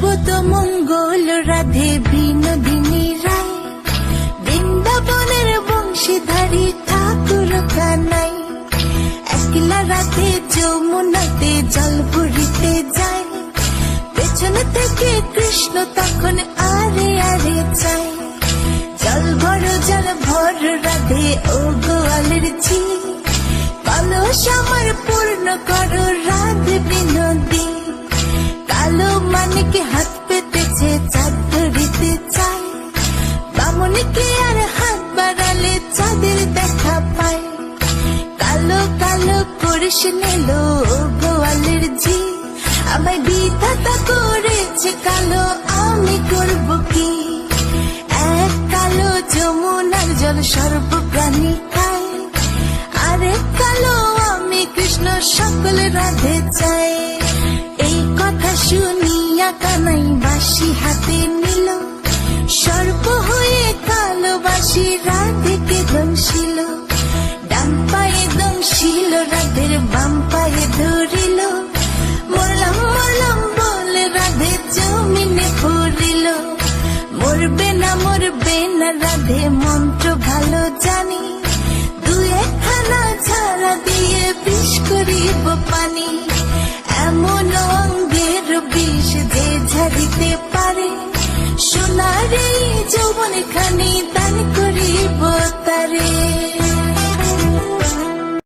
সর্বত মঙ্গল রাধে বিনোদিনী রায়, বৃন্দাবনের বংশীধারী ঠাকুর কানাই। একলা রাধে যমুনাতে জল ভরিতে যায়, পেছন থেকে কৃষ্ণ তখন আরে আরে চায়। জল ভর রাধে ও গোয়ালের ঝি, কলস আমার পূর্ণ করো রাধে বিনোদী। কালো মানিকে হাত পেতেছে চাঁদ ধরিতে চায়, বামুনিকে আর হাত বাড়ালে চাঁদের দেখা পায়। কালো কালো করিস নিল গোয়ালের ঝি, আমায় বিধাতা করেছে কালো, আমি করব কি? এক কালো যমুনার জল সর্ব প্রাণী খায়, আরেক কালো আমি কৃষ্ণ সকল রাধে চাই। এই কথা শুনিয়া কানাই বাঁশি হাতে নিল, সর্প হয়ে কালো বাঁশি রাধেকে দংশিল। ডান পায়ে দংশিল রাধের বাম পায়ে ধরিল, মরলাম মরলাম বলে রাধে জমিনে পড়িল। মরবে না রাধে মন্ত্র ভালো জানি, দু একখানা ঝাড়া দিয়ে বিষ করিব পানি।